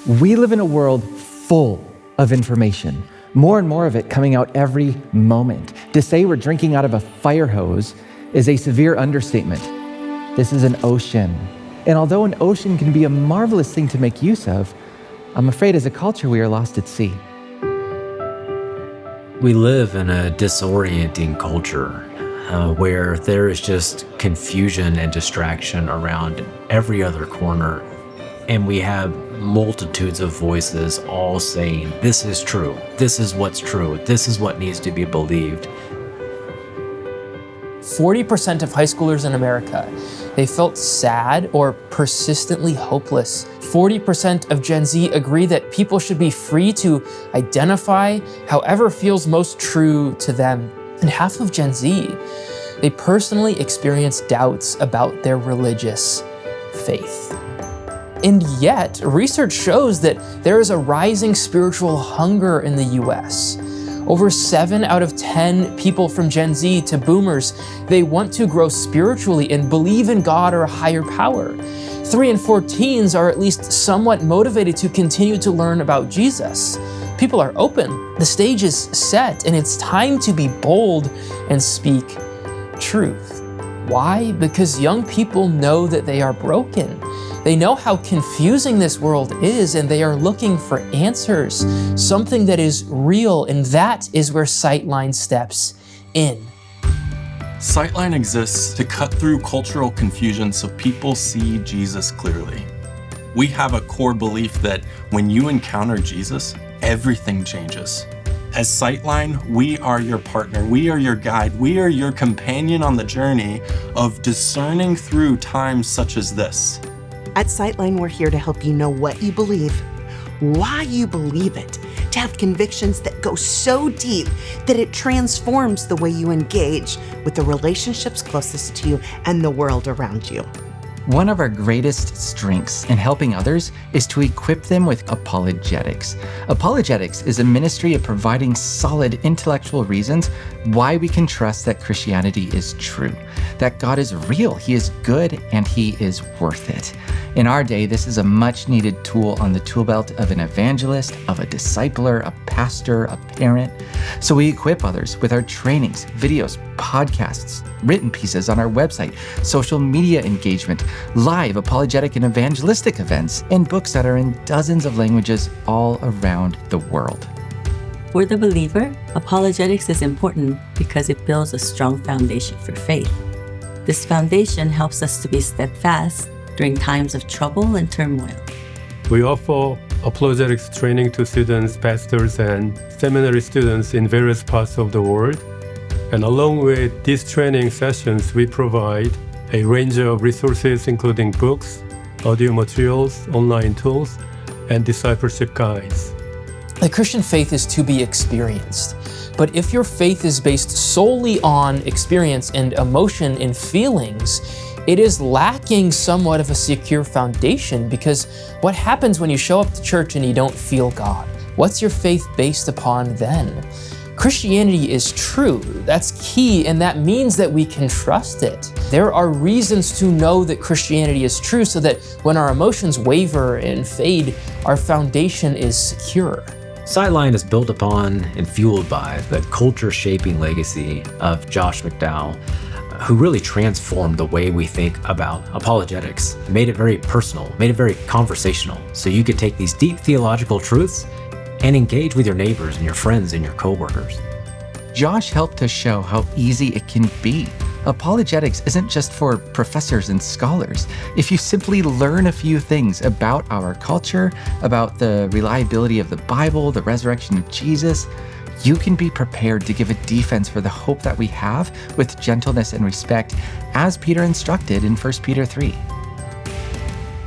We live in a world full of information, more and more of it coming out every moment. To say we're drinking out of a fire hose is a severe understatement. This is an ocean. And although an ocean can be a marvelous thing to make use of, I'm afraid as a culture we are lost at sea. We live in a disorienting culture where there is just confusion and distraction around every other corner. And we have multitudes of voices all saying, this is true, this is what's true, this is what needs to be believed. 40% of high schoolers in America, they felt sad or persistently hopeless. 40% of Gen Z agree that people should be free to identify however feels most true to them. And half of Gen Z, they personally experience doubts about their religious faith. And yet, research shows that there is a rising spiritual hunger in the US. Over 7 out of 10 people from Gen Z to boomers, they want to grow spiritually and believe in God or a higher power. 3 in 4 teens are at least somewhat motivated to continue to learn about Jesus. People are open, the stage is set, and it's time to be bold and speak truth. Why? Because young people know that they are broken. They know how confusing this world is, and they are looking for answers, something that is real, and that is where Sightline steps in. Sightline exists to cut through cultural confusion so people see Jesus clearly. We have a core belief that when you encounter Jesus, everything changes. As Sightline, we are your partner, we are your guide, we are your companion on the journey of discerning through times such as this. At Sightline, we're here to help you know what you believe, why you believe it, to have convictions that go so deep that it transforms the way you engage with the relationships closest to you and the world around you. One of our greatest strengths in helping others is to equip them with apologetics. Apologetics is a ministry of providing solid intellectual reasons why we can trust that Christianity is true, that God is real, He is good, and He is worth it. In our day, this is a much needed tool on the tool belt of an evangelist, of a discipler, a pastor, a parent. So we equip others with our trainings, videos, podcasts, written pieces on our website, social media engagement, live apologetic and evangelistic events, and books that are in dozens of languages all around the world. For the believer, apologetics is important because it builds a strong foundation for faith. This foundation helps us to be steadfast during times of trouble and turmoil. We offer apologetics training to students, pastors, and seminary students in various parts of the world. And along with these training sessions, we provide a range of resources including books, audio materials, online tools, and discipleship guides. The Christian faith is to be experienced. But if your faith is based solely on experience and emotion and feelings, it is lacking somewhat of a secure foundation, because what happens when you show up to church and you don't feel God? What's your faith based upon then? Christianity is true. That's key, and that means that we can trust it. There are reasons to know that Christianity is true so that when our emotions waver and fade, our foundation is secure. Sightline is built upon and fueled by the culture-shaping legacy of Josh McDowell, who really transformed the way we think about apologetics, made it very personal, made it very conversational, so you could take these deep theological truths and engage with your neighbors and your friends and your coworkers. Josh helped us show how easy it can be. Apologetics isn't just for professors and scholars. If you simply learn a few things about our culture, about the reliability of the Bible, the resurrection of Jesus, you can be prepared to give a defense for the hope that we have with gentleness and respect, as Peter instructed in 1 Peter 3.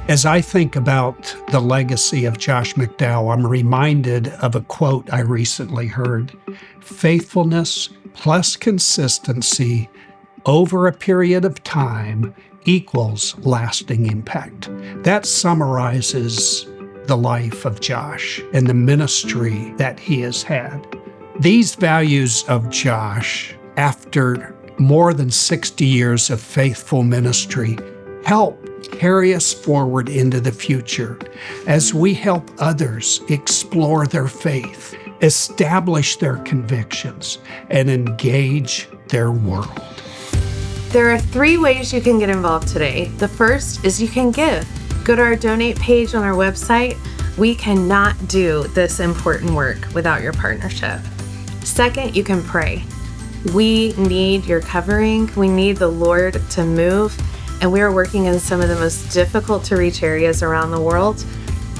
As I think about the legacy of Josh McDowell, I'm reminded of a quote I recently heard: "Faithfulness plus consistency over a period of time equals lasting impact." That summarizes the life of Josh and the ministry that he has had. These values of Josh, after more than 60 years of faithful ministry, help carry us forward into the future as we help others explore their faith, establish their convictions, and engage their world. There are 3 ways you can get involved today. The first is you can give. Go to our donate page on our website. We cannot do this important work without your partnership. Second, you can pray. We need your covering. We need the Lord to move. And we are working in some of the most difficult to reach areas around the world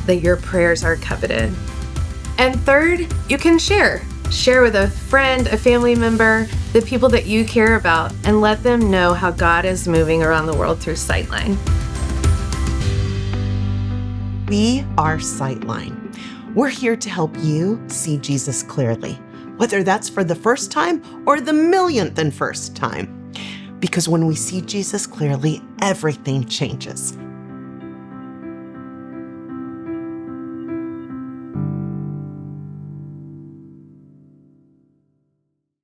that your prayers are coveted. And third, you can share. Share with a friend, a family member, the people that you care about, and let them know how God is moving around the world through Sightline. We are Sightline. We're here to help you see Jesus clearly, whether that's for the first time or the millionth and first time. Because when we see Jesus clearly, everything changes.